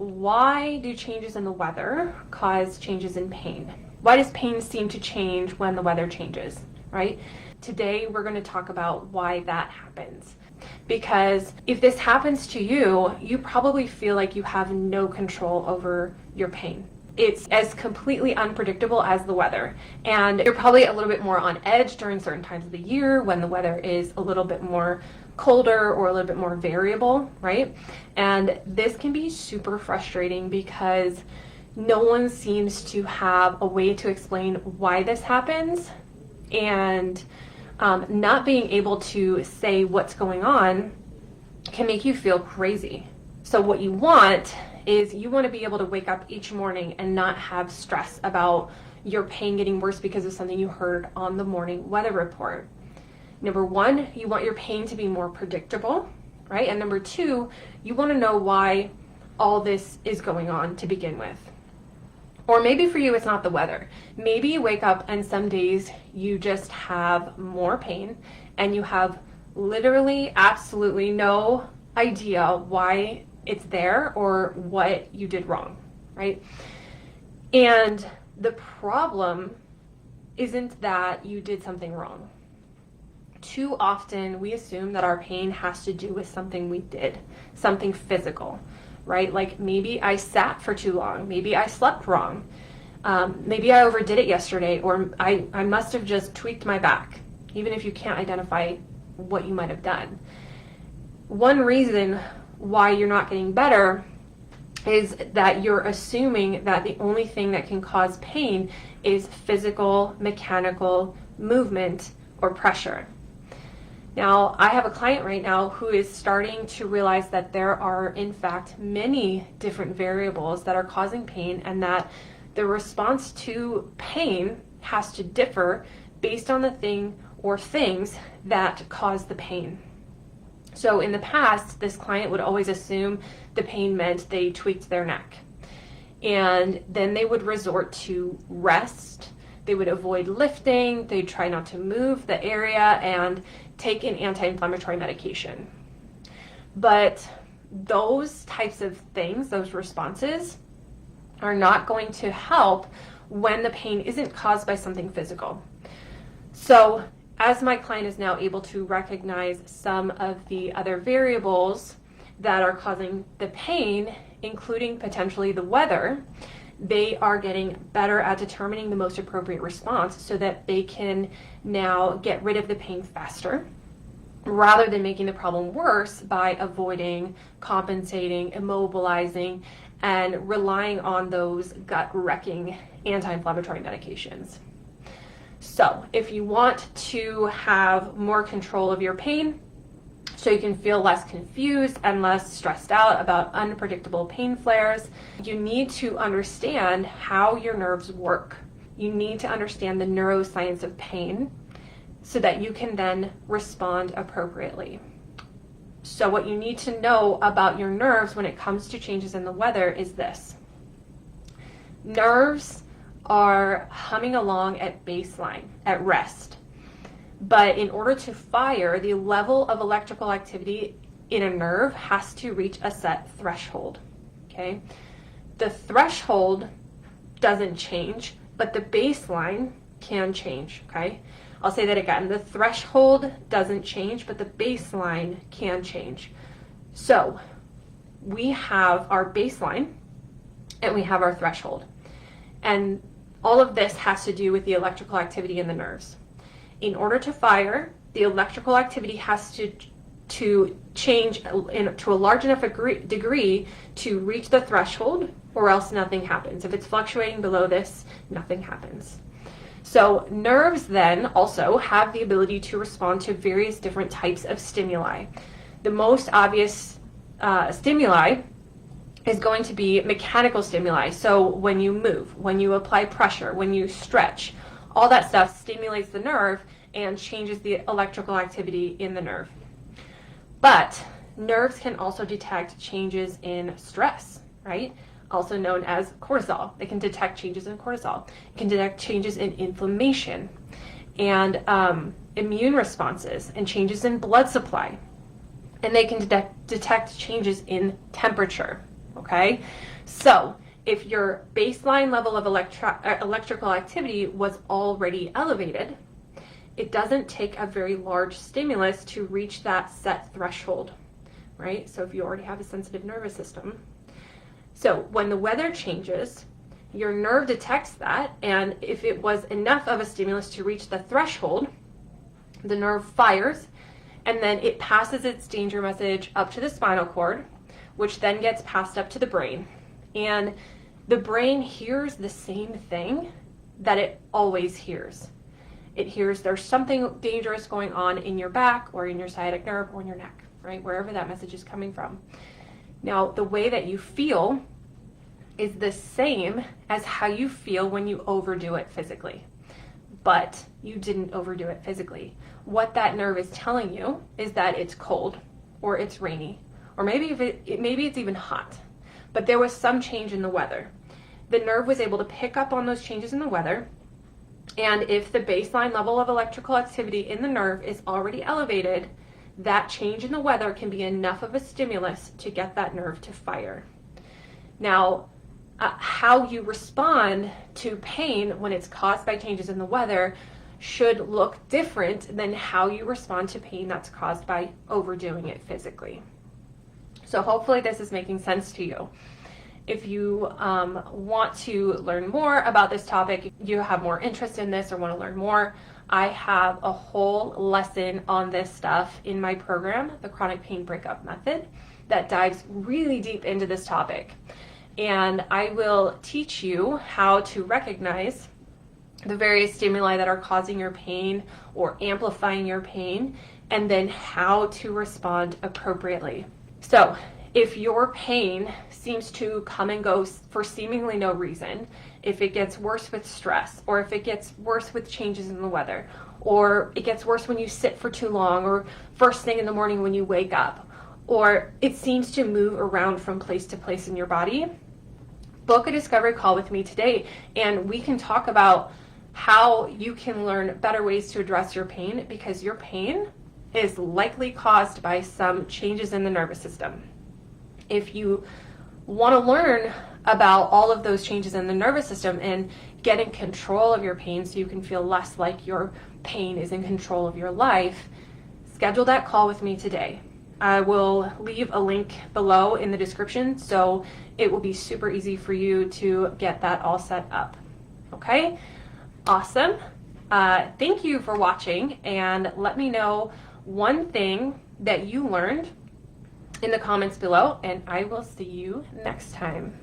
why do changes in the weather cause changes in pain? Why does pain seem to change when the weather changes, right? Today, we're going to talk about why that happens. Because if this happens to you, you probably feel like you have no control over your pain. It's as completely unpredictable as the weather. And you're probably a little bit more on edge during certain times of the year when the weather is a little bit more colder or a little bit more variable, right? And this can be super frustrating because no one seems to have a way to explain why this happens, and not being able to say what's going on can make you feel crazy. So what you want is you want to be able to wake up each morning and not have stress about your pain getting worse because of something you heard on the morning weather report. Number one, you want your pain to be more predictable, right? And number two, you want to know why all this is going on to begin with. Or maybe for you, it's not the weather. Maybe you wake up and some days you just have more pain and you have literally absolutely no idea why it's there or what you did wrong, right? And the problem isn't that you did something wrong. Too often we assume that our pain has to do with something we did, something physical, right? Like maybe I sat for too long, maybe I slept wrong, maybe I overdid it yesterday, or I must have just tweaked my back, even if you can't identify what you might have done. One reason why you're not getting better is that you're assuming that the only thing that can cause pain is physical, mechanical movement or pressure. Now, I have a client right now who is starting to realize that there are, in fact, many different variables that are causing pain, and that the response to pain has to differ based on the thing or things that cause the pain. So in the past, this client would always assume the pain meant they tweaked their neck. And then they would resort to rest. They would avoid lifting. They'd try not to move the area and take an anti-inflammatory medication. But those types of things, those responses, are not going to help when the pain isn't caused by something physical. So as my client is now able to recognize some of the other variables that are causing the pain, including potentially the weather, they are getting better at determining the most appropriate response so that they can now get rid of the pain faster, rather than making the problem worse by avoiding, compensating, immobilizing, and relying on those gut-wrecking anti-inflammatory medications. So if you want to have more control of your pain, so you can feel less confused and less stressed out about unpredictable pain flares, you need to understand how your nerves work. You need to understand the neuroscience of pain so that you can then respond appropriately. So what you need to know about your nerves when it comes to changes in the weather is this. Nerves are humming along at baseline, at rest. But in order to fire, the level of electrical activity in a nerve has to reach a set threshold, okay? The threshold doesn't change, but the baseline can change, okay? I'll say that again. The threshold doesn't change, but the baseline can change. So we have our baseline and we have our threshold. And all of this has to do with the electrical activity in the nerves. In order to fire, the electrical activity has to change to a large enough degree to reach the threshold, or else nothing happens. If it's fluctuating below this, nothing happens. So nerves then also have the ability to respond to various different types of stimuli. The most obvious stimuli is going to be mechanical stimuli. So when you move, when you apply pressure, when you stretch, all that stuff stimulates the nerve and changes the electrical activity in the nerve. But nerves can also detect changes in stress, right? Also known as cortisol. They can detect changes in cortisol. It can detect changes in inflammation and immune responses and changes in blood supply. And they can detect changes in temperature, okay? So if your baseline level of electrical activity was already elevated, it doesn't take a very large stimulus to reach that set threshold, right? So if you already have a sensitive nervous system. So when the weather changes, your nerve detects that, and if it was enough of a stimulus to reach the threshold, the nerve fires, and then it passes its danger message up to the spinal cord, which then gets passed up to the brain. And the brain hears the same thing that it always hears. It hears there's something dangerous going on in your back or in your sciatic nerve or in your neck, right? Wherever that message is coming from. Now, the way that you feel is the same as how you feel when you overdo it physically, but you didn't overdo it physically. What that nerve is telling you is that it's cold or it's rainy, or maybe maybe it's even hot, but there was some change in the weather. The nerve was able to pick up on those changes in the weather, and if the baseline level of electrical activity in the nerve is already elevated, that change in the weather can be enough of a stimulus to get that nerve to fire. Now, how you respond to pain when it's caused by changes in the weather should look different than how you respond to pain that's caused by overdoing it physically. So hopefully this is making sense to you. If you want to learn more about this topic, you have more interest in this or want to learn more, I have a whole lesson on this stuff in my program, the Chronic Pain Breakup Method, that dives really deep into this topic. And I will teach you how to recognize the various stimuli that are causing your pain or amplifying your pain, and then how to respond appropriately. So if your pain seems to come and go for seemingly no reason, if it gets worse with stress, or if it gets worse with changes in the weather, or it gets worse when you sit for too long, or first thing in the morning when you wake up, or it seems to move around from place to place in your body, book a discovery call with me today, and we can talk about how you can learn better ways to address your pain, because your pain is likely caused by some changes in the nervous system. If you want to learn about all of those changes in the nervous system and get in control of your pain so you can feel less like your pain is in control of your life, schedule that call with me today. I will leave a link below in the description, so it will be super easy for you to get that all set up. Okay? Awesome. Thank you for watching, and let me know one thing that you learned in the comments below, and I will see you next time.